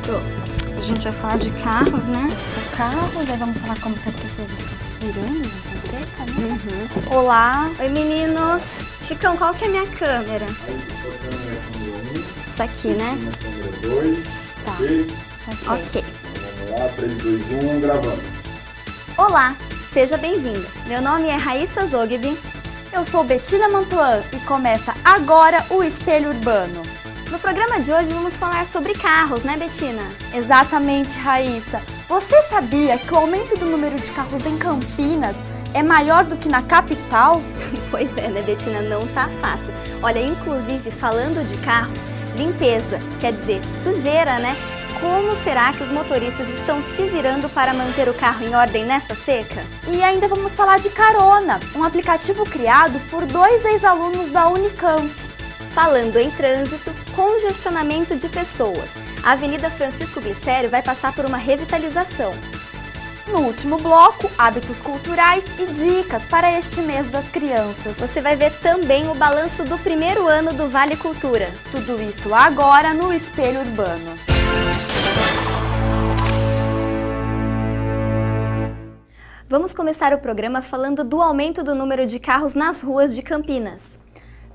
A gente vai falar de carros, né? Carros, aí vamos falar como que as pessoas estão se virando nessa seca, né? Olá. Oi, meninos. Chicão, qual que é a minha câmera? Essa aqui, né? Câmera 2. Tá. Ok. Vamos lá, 3, 2, 1, gravando. Olá, seja bem-vindo. Meu nome é Raíssa Zogby. Eu sou Betina Mantuan e começa agora o Espelho Urbano. No programa de hoje vamos falar sobre carros, né, Betina? Exatamente, Raíssa. Você sabia que o aumento do número de carros em Campinas é maior do que na capital? Pois é, né, Betina? Não tá fácil. Olha, inclusive, falando de carros, limpeza, quer dizer, sujeira, né? Como será que os motoristas estão se virando para manter o carro em ordem nessa seca? E ainda vamos falar de Carona, um aplicativo criado por 2 ex-alunos da Unicamp. Falando em trânsito, congestionamento de pessoas. A Avenida Francisco Glicério vai passar por uma revitalização. No último bloco, hábitos culturais e dicas para este mês das crianças. Você vai ver também o balanço do primeiro ano do Vale Cultura. Tudo isso agora no Espelho Urbano. Vamos começar o programa falando do aumento do número de carros nas ruas de Campinas.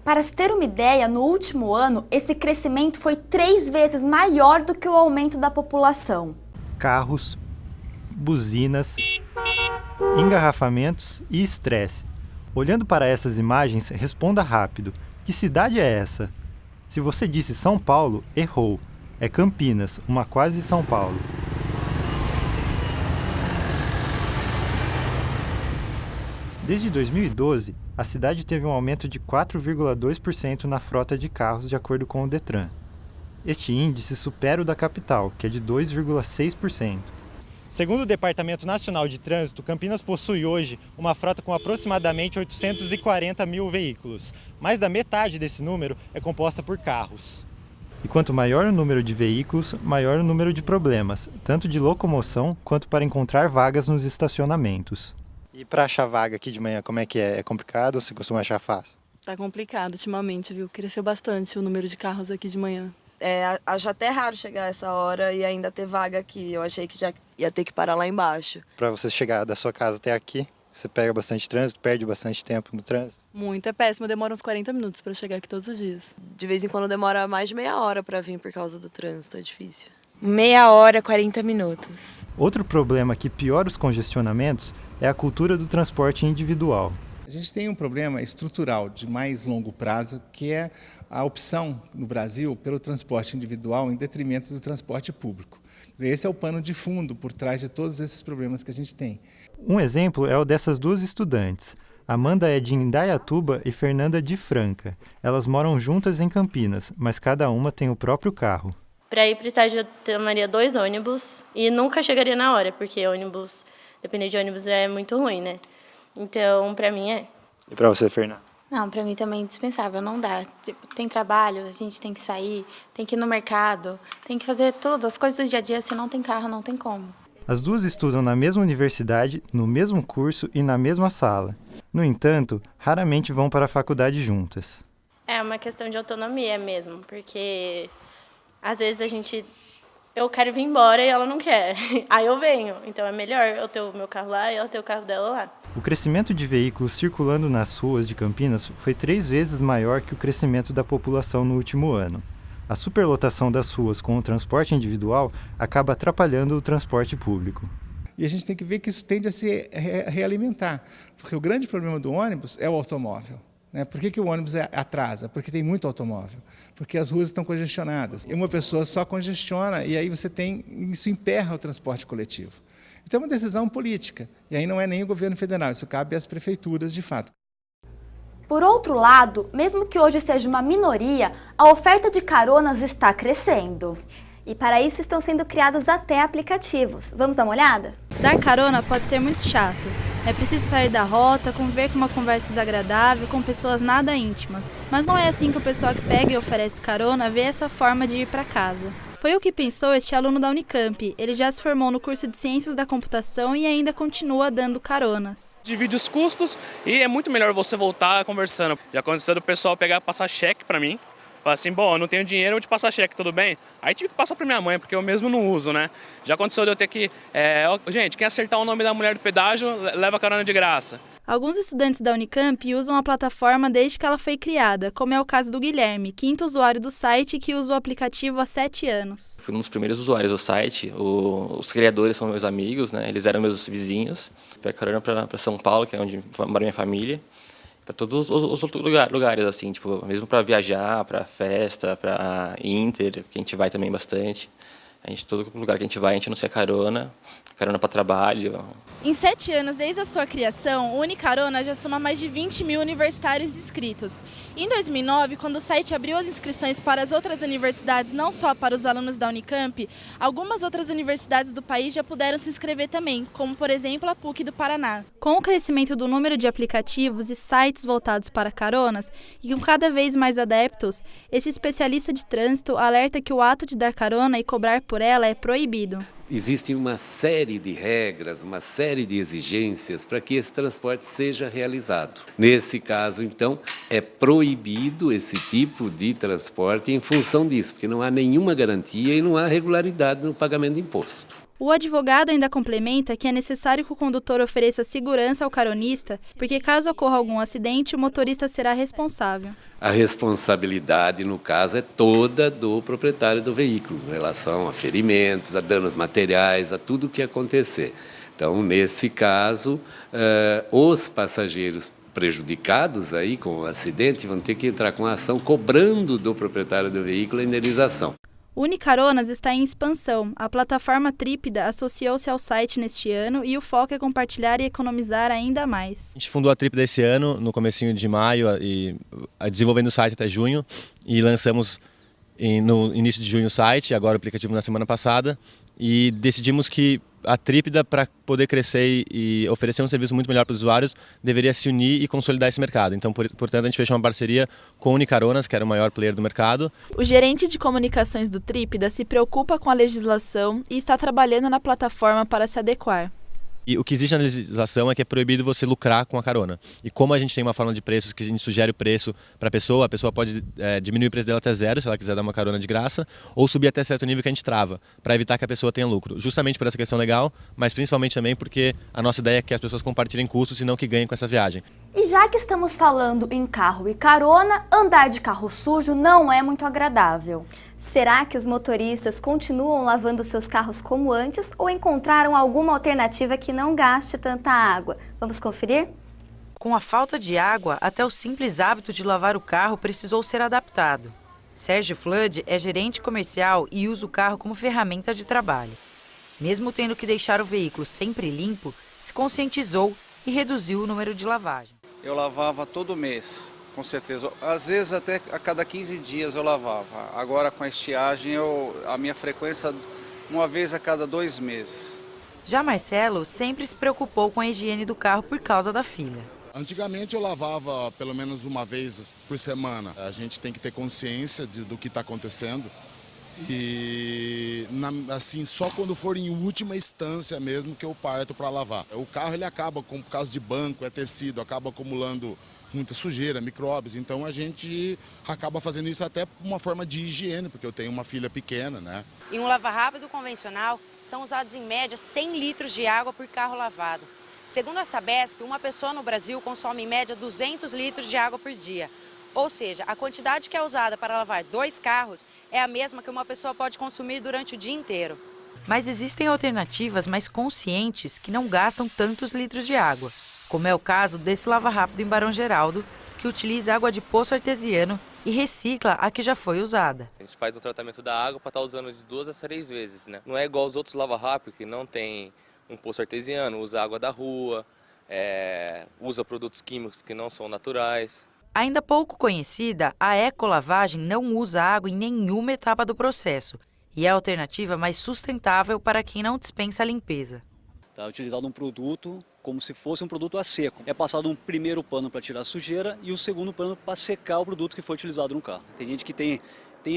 Para se ter uma ideia, no último ano, esse crescimento foi 3 vezes maior do que o aumento da população. Carros, buzinas, engarrafamentos e estresse. Olhando para essas imagens, responda rápido. Que cidade é essa? Se você disse São Paulo, errou. É Campinas, uma quase São Paulo. Desde 2012, a cidade teve um aumento de 4,2% na frota de carros, de acordo com o Detran. Este índice supera o da capital, que é de 2,6%. Segundo o Departamento Nacional de Trânsito, Campinas possui hoje uma frota com aproximadamente 840 mil veículos. Mais da metade desse número é composta por carros. E quanto maior o número de veículos, maior o número de problemas, tanto de locomoção quanto para encontrar vagas nos estacionamentos. E para achar vaga aqui de manhã, como é que é? É complicado ou você costuma achar fácil? Tá complicado ultimamente, viu? Cresceu bastante o número de carros aqui de manhã. Acho até raro chegar essa hora e ainda ter vaga aqui. Eu achei que já ia ter que parar lá embaixo. Para você chegar da sua casa até aqui, você pega bastante trânsito, perde bastante tempo no trânsito? Muito, é péssimo. Demora uns 40 minutos para chegar aqui todos os dias. De vez em quando demora mais de meia hora para vir por causa do trânsito, é difícil. Meia hora, 40 minutos. Outro problema que piora os congestionamentos é a cultura do transporte individual. A gente tem um problema estrutural de mais longo prazo, que é a opção no Brasil pelo transporte individual em detrimento do transporte público. Esse é o pano de fundo por trás de todos esses problemas que a gente tem. Um exemplo é o dessas duas estudantes. Amanda é de Indaiatuba e Fernanda de Franca. Elas moram juntas em Campinas, mas cada uma tem o próprio carro. Para ir para o estágio eu tomaria 2 ônibus e nunca chegaria na hora, porque ônibus, depender de ônibus é muito ruim, né? Então, para mim é. E para você, Fernanda? Não, para mim também é indispensável, não dá. Tipo, tem trabalho, a gente tem que sair, tem que ir no mercado, tem que fazer tudo, as coisas do dia a dia, se não tem carro, não tem como. As duas estudam na mesma universidade, no mesmo curso e na mesma sala. No entanto, raramente vão para a faculdade juntas. É uma questão de autonomia mesmo, porque às vezes eu quero vir embora e ela não quer. Aí eu venho. Então é melhor eu ter o meu carro lá e ela ter o carro dela lá. O crescimento de veículos circulando nas ruas de Campinas foi 3 vezes maior que o crescimento da população no último ano. A superlotação das ruas com o transporte individual acaba atrapalhando o transporte público. E a gente tem que ver que isso tende a se realimentar, porque o grande problema do ônibus é o automóvel. Por que o ônibus atrasa? Porque tem muito automóvel, porque as ruas estão congestionadas. E uma pessoa só congestiona e aí isso emperra o transporte coletivo. Então é uma decisão política, e aí não é nem o governo federal, isso cabe às prefeituras de fato. Por outro lado, mesmo que hoje seja uma minoria, a oferta de caronas está crescendo. E para isso estão sendo criados até aplicativos. Vamos dar uma olhada? Dar carona pode ser muito chato. É preciso sair da rota, conviver com uma conversa desagradável com pessoas nada íntimas. Mas não é assim que o pessoal que pega e oferece carona vê essa forma de ir para casa. Foi o que pensou este aluno da Unicamp. Ele já se formou no curso de Ciências da Computação e ainda continua dando caronas. Divide os custos e é muito melhor você voltar conversando. Já aconteceu do pessoal passar cheque para mim, Fala assim, bom, eu não tenho dinheiro, eu vou te passar cheque, tudo bem? Aí tive que passar pra minha mãe, porque eu mesmo não uso, né? Já aconteceu de eu ter que... gente, quem acertar o nome da mulher do pedágio, leva carona de graça. Alguns estudantes da Unicamp usam a plataforma desde que ela foi criada, como é o caso do Guilherme, quinto usuário do site que usa o aplicativo há 7 anos. Fui um dos primeiros usuários do site, os criadores são meus amigos, né? Eles eram meus vizinhos. Pego carona para São Paulo, que é onde mora minha família, para todos os outros lugares, assim, tipo, mesmo para viajar, para festa, para Inter, que a gente vai também bastante. Todo lugar que a gente vai, a gente anuncia carona para trabalho. Em 7 anos desde a sua criação, o Unicarona já soma mais de 20 mil universitários inscritos. Em 2009, quando o site abriu as inscrições para as outras universidades, não só para os alunos da Unicamp, algumas outras universidades do país já puderam se inscrever também, como por exemplo a PUC do Paraná. Com o crescimento do número de aplicativos e sites voltados para caronas, e com cada vez mais adeptos, esse especialista de trânsito alerta que o ato de dar carona e cobrar por ela é proibido. Existe uma série de regras, uma série de exigências para que esse transporte seja realizado. Nesse caso, então, é proibido esse tipo de transporte em função disso, porque não há nenhuma garantia e não há regularidade no pagamento de imposto. O advogado ainda complementa que é necessário que o condutor ofereça segurança ao caronista, porque caso ocorra algum acidente, o motorista será responsável. A responsabilidade, no caso, é toda do proprietário do veículo, em relação a ferimentos, a danos materiais, a tudo o que acontecer. Então, nesse caso, os passageiros prejudicados aí com o acidente vão ter que entrar com a ação cobrando do proprietário do veículo a indenização. O Unicaronas está em expansão. A plataforma Trípida associou-se ao site neste ano e o foco é compartilhar e economizar ainda mais. A gente fundou a Trípida esse ano, no comecinho de maio, e desenvolvendo o site até junho, e lançamos no início de junho o site, agora o aplicativo na semana passada, e decidimos que a Trípida, para poder crescer e oferecer um serviço muito melhor para os usuários, deveria se unir e consolidar esse mercado. Então, portanto, a gente fechou uma parceria com o Unicaronas, que era o maior player do mercado. O gerente de comunicações do Trípida se preocupa com a legislação e está trabalhando na plataforma para se adequar. E o que existe na legislação é que é proibido você lucrar com a carona. E como a gente tem uma fórmula de preços que a gente sugere o preço para a pessoa pode diminuir o preço dela até 0, se ela quiser dar uma carona de graça, ou subir até certo nível que a gente trava, para evitar que a pessoa tenha lucro. Justamente por essa questão legal, mas principalmente também porque a nossa ideia é que as pessoas compartilhem custos e não que ganhem com essa viagem. E já que estamos falando em carro e carona, andar de carro sujo não é muito agradável. Será que os motoristas continuam lavando seus carros como antes ou encontraram alguma alternativa que não gaste tanta água? Vamos conferir? Com a falta de água, até o simples hábito de lavar o carro precisou ser adaptado. Sérgio Flood é gerente comercial e usa o carro como ferramenta de trabalho. Mesmo tendo que deixar o veículo sempre limpo, se conscientizou e reduziu o número de lavagem. Eu lavava todo mês. Com certeza. Às vezes até a cada 15 dias eu lavava. Agora com a estiagem a minha frequência uma vez a cada 2 meses. Já Marcelo sempre se preocupou com a higiene do carro por causa da filha. Antigamente eu lavava pelo menos uma vez por semana. A gente tem que ter consciência do que está acontecendo. E assim, só quando for em última instância mesmo que eu parto para lavar. O carro ele acaba, por causa de banco, é tecido, acaba acumulando muita sujeira, micróbios, então a gente acaba fazendo isso até por uma forma de higiene, porque eu tenho uma filha pequena, né? Em um lava-rápido convencional, são usados em média 100 litros de água por carro lavado. Segundo a Sabesp, uma pessoa no Brasil consome em média 200 litros de água por dia. Ou seja, a quantidade que é usada para lavar 2 carros é a mesma que uma pessoa pode consumir durante o dia inteiro. Mas existem alternativas mais conscientes que não gastam tantos litros de água, como é o caso desse lava-rápido em Barão Geraldo, que utiliza água de poço artesiano e recicla a que já foi usada. A gente faz um tratamento da água para estar usando de 2 a 3 vezes, né? Não é igual os outros lava-rápido, que não tem um poço artesiano, usa água da rua, usa produtos químicos que não são naturais. Ainda pouco conhecida, a ecolavagem não usa água em nenhuma etapa do processo e é a alternativa mais sustentável para quem não dispensa a limpeza. Está utilizado um produto como se fosse um produto a seco. É passado um primeiro pano para tirar a sujeira e o segundo pano para secar o produto que foi utilizado no carro. Tem gente que tem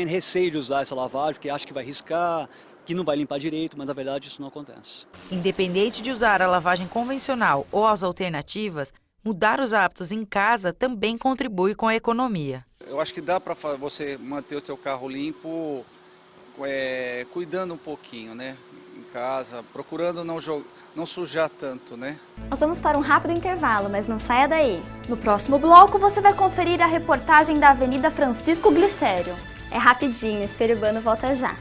receio de usar essa lavagem, porque acha que vai riscar, que não vai limpar direito, mas na verdade isso não acontece. Independente de usar a lavagem convencional ou as alternativas, Mudar os hábitos em casa também contribui com a economia. Eu acho que dá para você manter o seu carro limpo, cuidando um pouquinho, né? Em casa, procurando não sujar tanto, né? Nós vamos para um rápido intervalo, mas não saia daí. No próximo bloco você vai conferir a reportagem da Avenida Francisco Glicério. É rapidinho, Espelho Urbano volta já.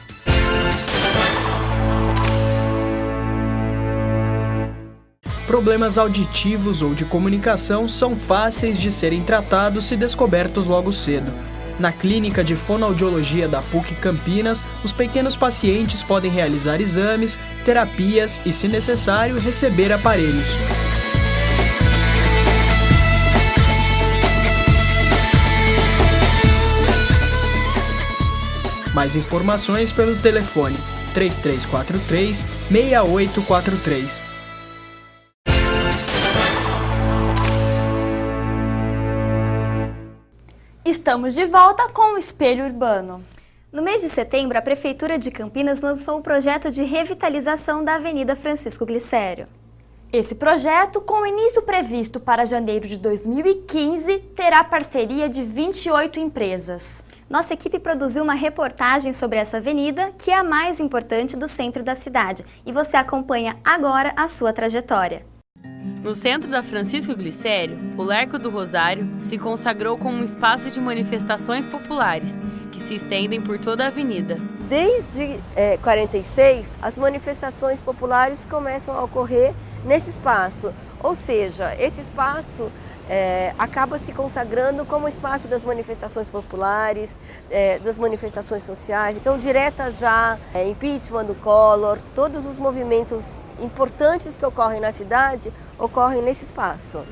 Problemas auditivos ou de comunicação são fáceis de serem tratados se descobertos logo cedo. Na Clínica de Fonoaudiologia da PUC Campinas, os pequenos pacientes podem realizar exames, terapias e, se necessário, receber aparelhos. Mais informações pelo telefone 3343-6843. Estamos de volta com o Espelho Urbano. No mês de setembro, a Prefeitura de Campinas lançou o projeto de revitalização da Avenida Francisco Glicério. Esse projeto, com início previsto para janeiro de 2015, terá parceria de 28 empresas. Nossa equipe produziu uma reportagem sobre essa avenida, que é a mais importante do centro da cidade, e você acompanha agora a sua trajetória. No centro da Francisco Glicério, o Largo do Rosário se consagrou como um espaço de manifestações populares, que se estendem por toda a avenida. Desde 46, as manifestações populares começam a ocorrer nesse espaço, ou seja, esse espaço acaba se consagrando como espaço das manifestações populares, das manifestações sociais. Então, direta já, impeachment do Collor, todos os movimentos importantes que ocorrem na cidade ocorrem nesse espaço.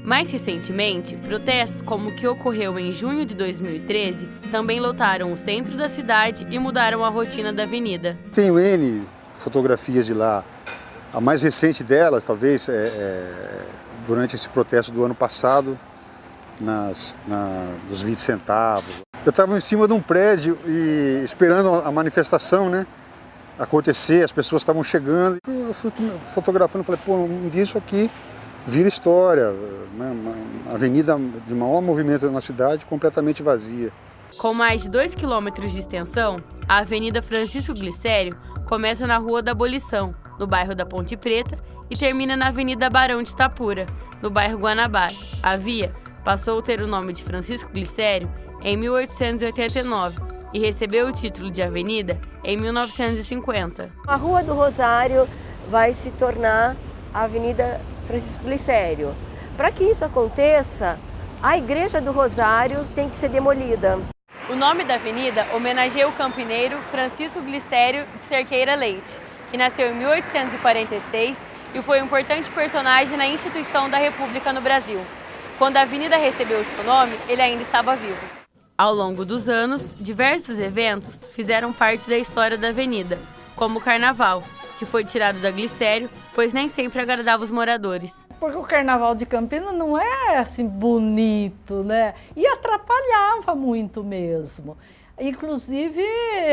Mais recentemente, protestos como o que ocorreu em junho de 2013 também lotaram o centro da cidade e mudaram a rotina da avenida. Tenho N fotografias de lá. A mais recente delas, talvez, durante esse protesto do ano passado, dos 20 centavos. Eu estava em cima de um prédio e esperando a manifestação, né, acontecer, as pessoas estavam chegando. Eu fui fotografando e falei, pô, um disso aqui vira história, né, uma avenida de maior movimento na cidade, completamente vazia. Com mais de 2 quilômetros de extensão, a Avenida Francisco Glicério começa na Rua da Abolição, no bairro da Ponte Preta, e termina na Avenida Barão de Itapura, no bairro Guanabara. A via passou a ter o nome de Francisco Glicério em 1889 e recebeu o título de avenida em 1950. A Rua do Rosário vai se tornar a Avenida Francisco Glicério. Para que isso aconteça, a Igreja do Rosário tem que ser demolida. O nome da avenida homenageia o campineiro Francisco Glicério de Cerqueira Leite, que nasceu em 1846 e foi um importante personagem na instituição da República no Brasil. Quando a avenida recebeu seu nome, ele ainda estava vivo. Ao longo dos anos, diversos eventos fizeram parte da história da avenida, como o Carnaval, que foi tirado da Glicério, pois nem sempre agradava os moradores. Porque o Carnaval de Campinas não é assim bonito, né? E atrapalhava muito mesmo. Inclusive,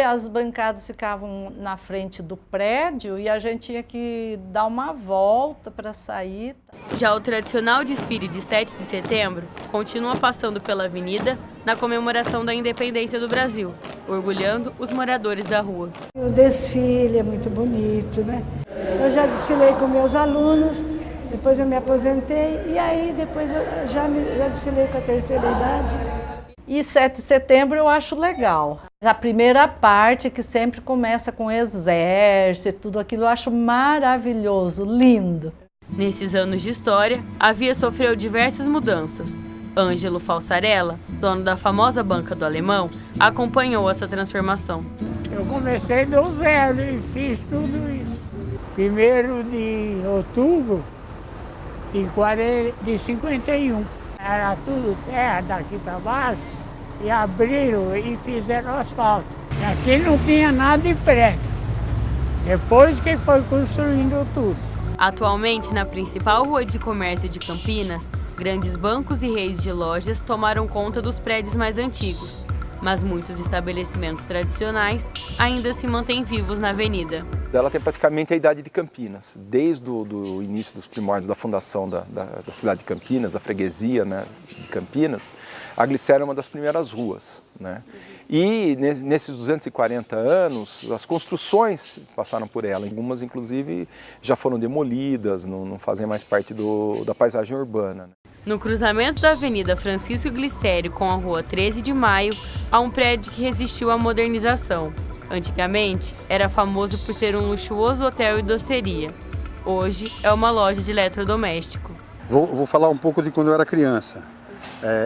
as bancadas ficavam na frente do prédio e a gente tinha que dar uma volta para sair. Já o tradicional desfile de 7 de setembro continua passando pela avenida na comemoração da independência do Brasil, orgulhando os moradores da rua. O desfile é muito bonito, né? Eu já desfilei com meus alunos, depois eu me aposentei e aí depois eu já desfilei com a terceira idade. E 7 de setembro eu acho legal. A primeira parte, que sempre começa com exército, tudo aquilo eu acho maravilhoso, lindo. Nesses anos de história, a via sofreu diversas mudanças. Ângelo Falsarella, dono da famosa Banca do Alemão, acompanhou essa transformação. Eu comecei do zero e fiz tudo isso. 1º de outubro de 51. Era tudo terra daqui para baixo e abriram e fizeram asfalto. E aqui não tinha nada de prédio. Depois que foi construindo tudo. Atualmente, na principal rua de comércio de Campinas, grandes bancos e redes de lojas tomaram conta dos prédios mais antigos. mas muitos estabelecimentos tradicionais ainda se mantêm vivos na avenida. Ela tem praticamente a idade de Campinas, desde o início dos primórdios da fundação da cidade de Campinas, da freguesia, né, de Campinas. A Glicério é uma das primeiras ruas, né? E nesses 240 anos, as construções passaram por ela. Algumas, inclusive, já foram demolidas, não fazem mais parte da paisagem urbana. No cruzamento da Avenida Francisco Glicério com a Rua 13 de Maio, há um prédio que resistiu à modernização. Antigamente, era famoso por ser um luxuoso hotel e doceria. Hoje, é uma loja de eletrodoméstico. Vou falar um pouco de quando eu era criança.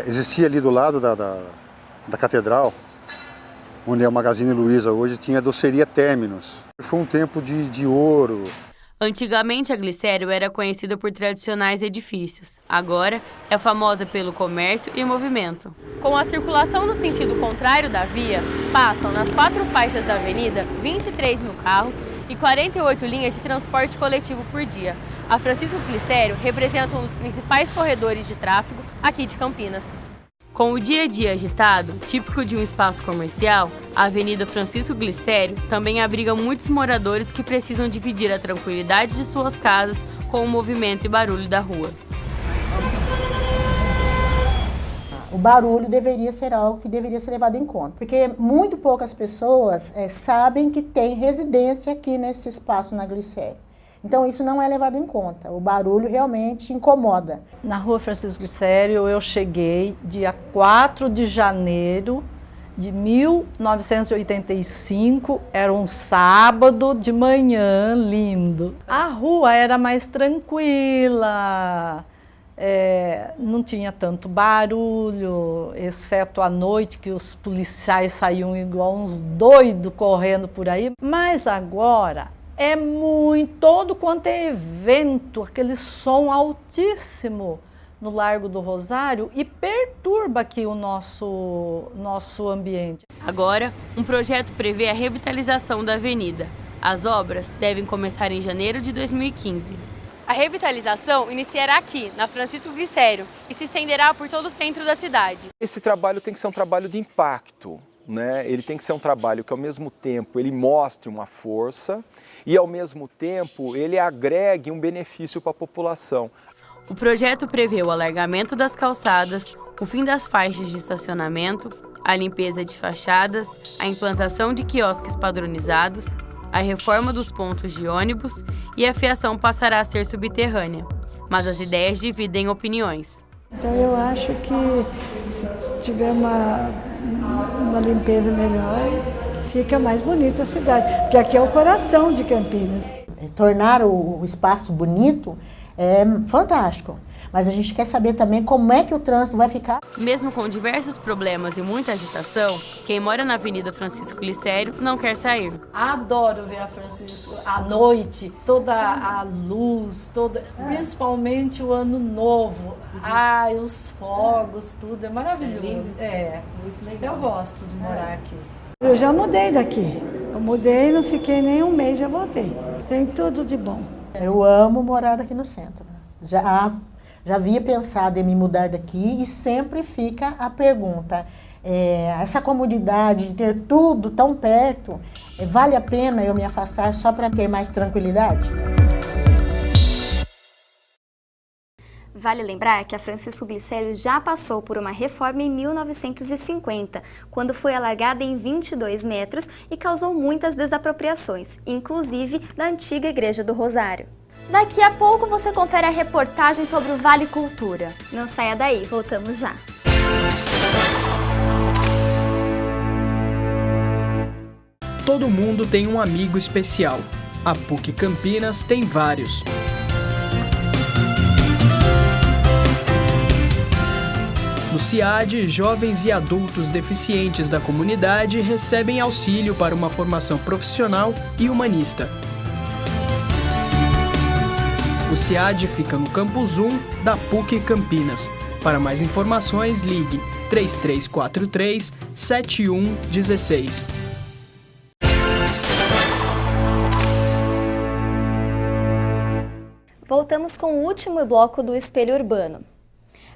Existia ali do lado da catedral, onde é o Magazine Luiza hoje, tinha a doceria Términos. Foi um tempo de ouro. Antigamente, a Glicério era conhecida por tradicionais edifícios. Agora, é famosa pelo comércio e movimento. Com a circulação no sentido contrário da via, passam nas 4 faixas da avenida 23 mil carros e 48 linhas de transporte coletivo por dia. A Francisco Glicério representa um dos principais corredores de tráfego aqui de Campinas. Com o dia a dia agitado, típico de um espaço comercial, a Avenida Francisco Glicério também abriga muitos moradores que precisam dividir a tranquilidade de suas casas com o movimento e barulho da rua. O barulho deveria ser algo que deveria ser levado em conta, porque muito poucas pessoas sabem que tem residência aqui nesse espaço na Glicério. Então isso não é levado em conta, o barulho realmente incomoda. Na Rua Francisco Glicério eu cheguei dia 4 de janeiro de 1985, era um sábado de manhã lindo. A rua era mais tranquila, não tinha tanto barulho, exceto à noite que os policiais saíam igual uns doidos correndo por aí. Mas agora é todo quanto é evento, aquele som altíssimo no Largo do Rosário e perturba aqui o nosso ambiente. Agora, um projeto prevê a revitalização da avenida. As obras devem começar em janeiro de 2015. A revitalização iniciará aqui, na Francisco Glicério, e se estenderá por todo o centro da cidade. Esse trabalho tem que ser um trabalho de impacto, né? Ele tem que ser um trabalho que, ao mesmo tempo, ele mostre uma força e, ao mesmo tempo, ele agregue um benefício para a população. O projeto prevê o alargamento das calçadas, o fim das faixas de estacionamento, a limpeza de fachadas, a implantação de quiosques padronizados, a reforma dos pontos de ônibus e a fiação passará a ser subterrânea. Mas as ideias dividem opiniões. Então eu acho que se tiver uma limpeza melhor, fica mais bonita a cidade, porque aqui é o coração de Campinas. Tornar o espaço bonito é fantástico, mas a gente quer saber também como é que o trânsito vai ficar. Mesmo com diversos problemas e muita agitação, quem mora na Avenida Francisco Glicério não quer sair. Adoro ver a Francisco à noite, toda a luz, principalmente o Ano Novo. Ai, os fogos, tudo é maravilhoso. Muito legal. Eu gosto de morar aqui. Eu já mudei daqui. Eu mudei, não fiquei nem um mês, já voltei. Tem tudo de bom. Eu amo morar aqui no centro. Já havia pensado em me mudar daqui e sempre fica a pergunta, essa comodidade de ter tudo tão perto, vale a pena eu me afastar só para ter mais tranquilidade? Vale lembrar que a Francisco Glicério já passou por uma reforma em 1950, quando foi alargada em 22 metros e causou muitas desapropriações, inclusive da antiga Igreja do Rosário. Daqui a pouco você confere a reportagem sobre o Vale Cultura. Não saia daí, voltamos já. Todo mundo tem um amigo especial. A PUC Campinas tem vários. No CIAD, jovens e adultos deficientes da comunidade recebem auxílio para uma formação profissional e humanista. O CIAD fica no Campus 1 da PUC Campinas. Para mais informações, ligue 3343-7116. Voltamos com o último bloco do Espelho Urbano.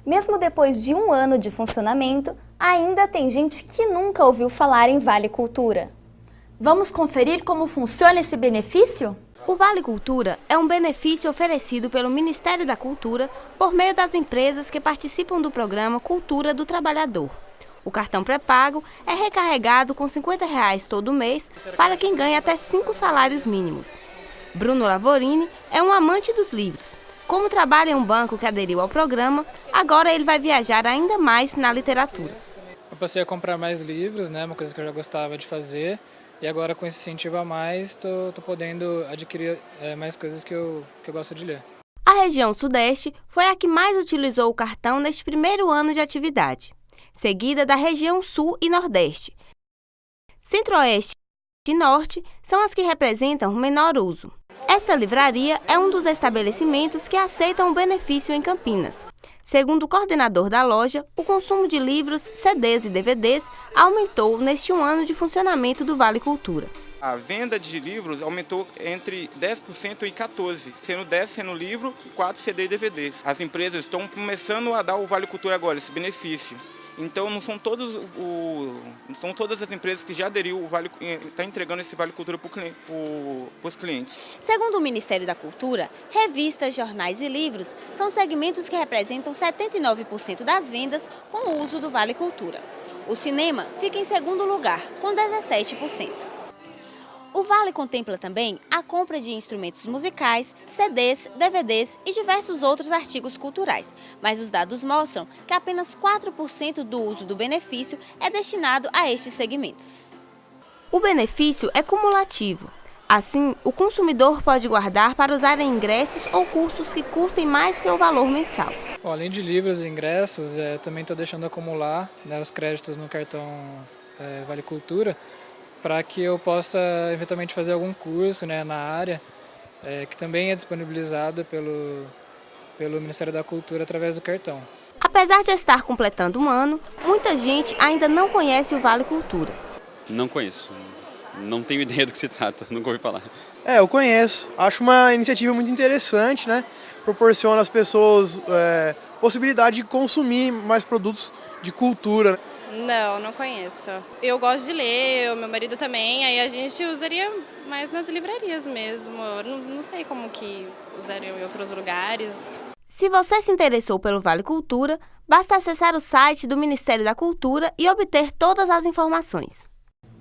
Mesmo depois de um ano de funcionamento, ainda tem gente que nunca ouviu falar em Vale Cultura. Vamos conferir como funciona esse benefício? O Vale Cultura é um benefício oferecido pelo Ministério da Cultura por meio das empresas que participam do programa Cultura do Trabalhador. O cartão pré-pago é recarregado com R$ 50 todo mês para quem ganha até 5 salários mínimos. Bruno Lavorini é um amante dos livros. Como trabalha em um banco que aderiu ao programa, agora ele vai viajar ainda mais na literatura. Eu passei a comprar mais livros, né, uma coisa que eu já gostava de fazer. E agora, com esse incentivo a mais, estou podendo adquirir mais coisas que eu gosto de ler. A região Sudeste foi a que mais utilizou o cartão neste primeiro ano de atividade, seguida da região Sul e Nordeste. Centro-Oeste e Norte são as que representam o menor uso. Essa livraria é um dos estabelecimentos que aceitam o benefício em Campinas. Segundo o coordenador da loja, o consumo de livros, CDs e DVDs aumentou neste um ano de funcionamento do Vale Cultura. A venda de livros aumentou entre 10% e 14%, sendo 10% sendo livro e 4% CD e DVDs. As empresas estão começando a dar o Vale Cultura agora, esse benefício. Então não são todas as empresas que já aderiu o Vale, está entregando esse Vale Cultura para os clientes. Segundo o Ministério da Cultura, revistas, jornais e livros são segmentos que representam 79% das vendas com o uso do Vale Cultura. O cinema fica em segundo lugar, com 17%. O Vale contempla também a compra de instrumentos musicais, CDs, DVDs e diversos outros artigos culturais, mas os dados mostram que apenas 4% do uso do benefício é destinado a estes segmentos. O benefício é cumulativo. Assim, o consumidor pode guardar para usar em ingressos ou cursos que custem mais que o valor mensal. Bom, além de livros e ingressos, também estou deixando acumular, né, os créditos no cartão Vale Cultura, para que eu possa eventualmente fazer algum curso, né, na área, que também é disponibilizado pelo Ministério da Cultura através do cartão. Apesar de estar completando um ano, muita gente ainda não conhece o Vale Cultura. Não conheço, não tenho ideia do que se trata, nunca ouvi falar. Eu conheço, acho uma iniciativa muito interessante, né? Proporciona às pessoas possibilidade de consumir mais produtos de cultura. Não conheço. Eu gosto de ler, o meu marido também, aí a gente usaria mais nas livrarias mesmo. Não sei como que usariam em outros lugares. Se você se interessou pelo Vale Cultura, basta acessar o site do Ministério da Cultura e obter todas as informações.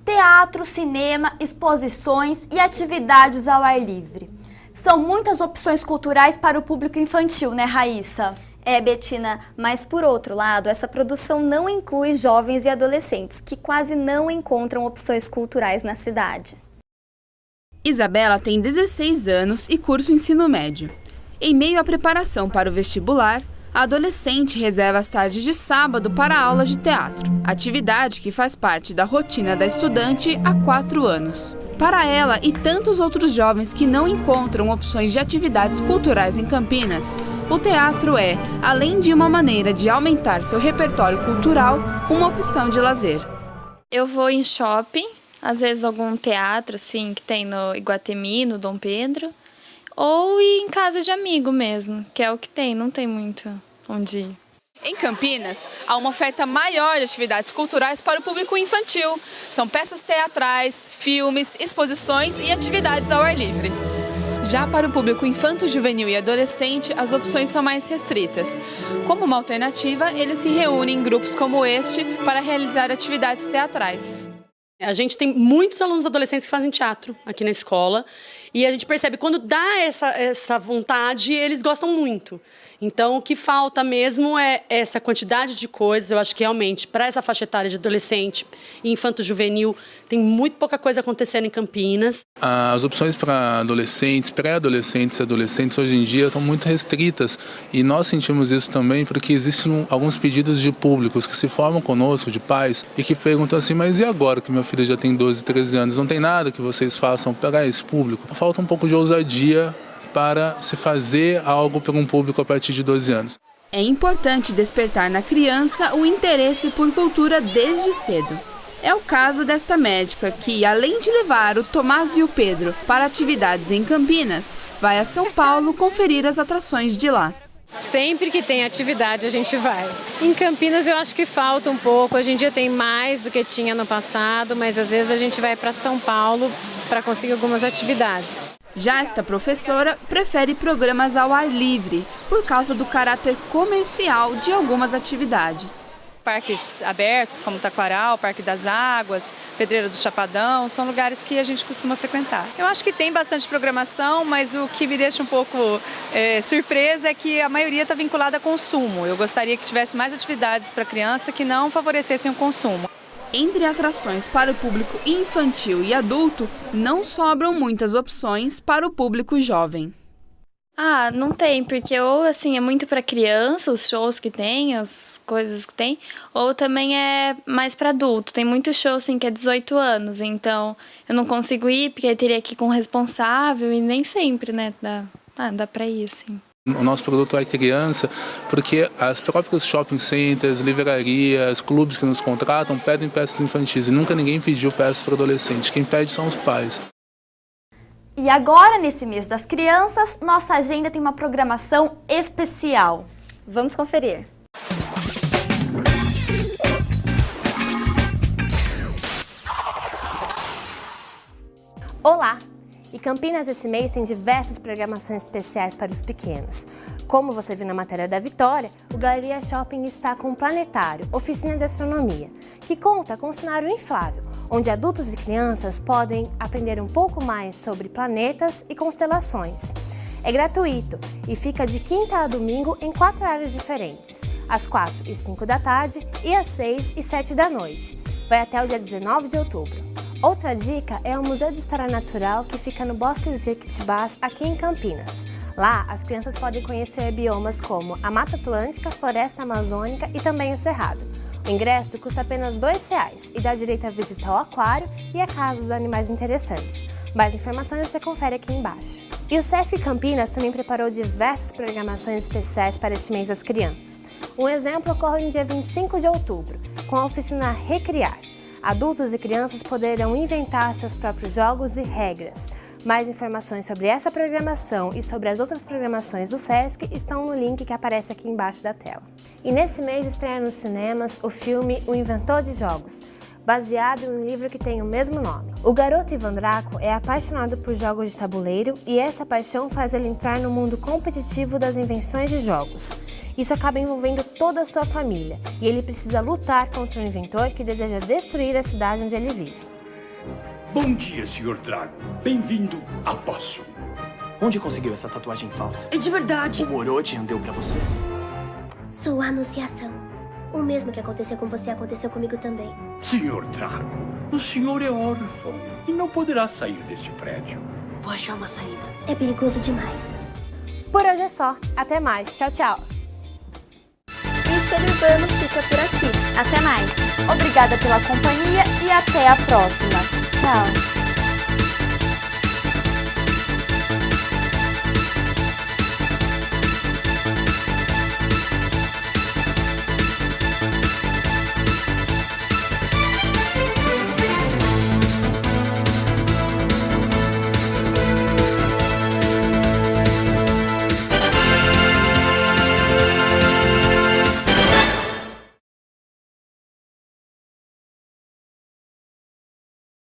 Teatro, cinema, exposições e atividades ao ar livre. São muitas opções culturais para o público infantil, né, Raíssa? Betina, mas por outro lado, essa produção não inclui jovens e adolescentes, que quase não encontram opções culturais na cidade. Isabela tem 16 anos e cursa o ensino médio. Em meio à preparação para o vestibular, a adolescente reserva as tardes de sábado para aulas de teatro, atividade que faz parte da rotina da estudante há 4 anos. Para ela e tantos outros jovens que não encontram opções de atividades culturais em Campinas, o teatro é, além de uma maneira de aumentar seu repertório cultural, uma opção de lazer. Eu vou em shopping, às vezes algum teatro assim que tem no Iguatemi, no Dom Pedro, ou ir em casa de amigo mesmo, que é o que tem, não tem muito onde ir. Em Campinas, há uma oferta maior de atividades culturais para o público infantil. São peças teatrais, filmes, exposições e atividades ao ar livre. Já para o público infanto-juvenil e adolescente, as opções são mais restritas. Como uma alternativa, eles se reúnem em grupos como este para realizar atividades teatrais. A gente tem muitos alunos adolescentes que fazem teatro aqui na escola e a gente percebe que quando dá essa vontade, eles gostam muito. Então, o que falta mesmo é essa quantidade de coisas. Eu acho que realmente, para essa faixa etária de adolescente e infanto-juvenil, tem muito pouca coisa acontecendo em Campinas. As opções para adolescentes, pré-adolescentes e adolescentes hoje em dia estão muito restritas e nós sentimos isso também porque existem alguns pedidos de públicos que se formam conosco, de pais, e que perguntam assim, mas e agora que meu filho já tem 12, 13 anos, não tem nada que vocês façam para esse público? Falta um pouco de ousadia para se fazer algo para um público a partir de 12 anos. É importante despertar na criança o interesse por cultura desde cedo. É o caso desta médica que, além de levar o Tomás e o Pedro para atividades em Campinas, vai a São Paulo conferir as atrações de lá. Sempre que tem atividade a gente vai. Em Campinas eu acho que falta um pouco, hoje em dia tem mais do que tinha no passado, mas às vezes a gente vai para São Paulo para conseguir algumas atividades. Já esta professora prefere programas ao ar livre, por causa do caráter comercial de algumas atividades. Parques abertos, como Taquaral, Parque das Águas, Pedreira do Chapadão, são lugares que a gente costuma frequentar. Eu acho que tem bastante programação, mas o que me deixa um pouco surpresa é que a maioria está vinculada a consumo. Eu gostaria que tivesse mais atividades para criança que não favorecessem o consumo. Entre atrações para o público infantil e adulto, não sobram muitas opções para o público jovem. Ah, não tem, porque ou assim é muito para criança, os shows que tem, as coisas que tem, ou também é mais para adulto. Tem muito show assim que é 18 anos, então eu não consigo ir porque eu teria que ir com o responsável e nem sempre, né, dá para ir assim. O nosso produto é criança, porque as próprias shopping centers, livrarias, clubes que nos contratam pedem peças infantis e nunca ninguém pediu peças para adolescente. Quem pede são os pais. E agora, nesse mês das crianças, nossa agenda tem uma programação especial. Vamos conferir. Olá! E Campinas esse mês tem diversas programações especiais para os pequenos. Como você viu na matéria da Vitória, o Galeria Shopping está com um planetário, oficina de astronomia, que conta com um cenário inflável, onde adultos e crianças podem aprender um pouco mais sobre planetas e constelações. É gratuito e fica de quinta a domingo em 4 horários diferentes, às 4 e 5 da tarde e às 6 e 7 da noite. Vai até o dia 19 de outubro. Outra dica é o Museu de História Natural, que fica no Bosque dos Jequitibás, aqui em Campinas. Lá, as crianças podem conhecer biomas como a Mata Atlântica, Floresta Amazônica e também o Cerrado. O ingresso custa apenas R$2 e dá direito a visitar o aquário e a casa dos animais interessantes. Mais informações você confere aqui embaixo. E o Sesc Campinas também preparou diversas programações especiais para este mês das crianças. Um exemplo ocorre no dia 25 de outubro, com a oficina Recriar. Adultos e crianças poderão inventar seus próprios jogos e regras. Mais informações sobre essa programação e sobre as outras programações do Sesc estão no link que aparece aqui embaixo da tela. E nesse mês estreia nos cinemas o filme O Inventor de Jogos, baseado em um livro que tem o mesmo nome. O garoto Ivan Draco é apaixonado por jogos de tabuleiro e essa paixão faz ele entrar no mundo competitivo das invenções de jogos. Isso acaba envolvendo toda a sua família e ele precisa lutar contra um inventor que deseja destruir a cidade onde ele vive. Bom dia, Sr. Drago. Bem-vindo a Poço. Onde conseguiu essa tatuagem falsa? É de verdade. O Orochian deu pra você. Sou a Anunciação. O mesmo que aconteceu com você aconteceu comigo também. Sr. Drago, o senhor é órfão e não poderá sair deste prédio. Vou achar uma saída. É perigoso demais. Por hoje é só. Até mais. Tchau, tchau. O Espelho Urbano fica por aqui. Até mais. Obrigada pela companhia e até a próxima. Tchau.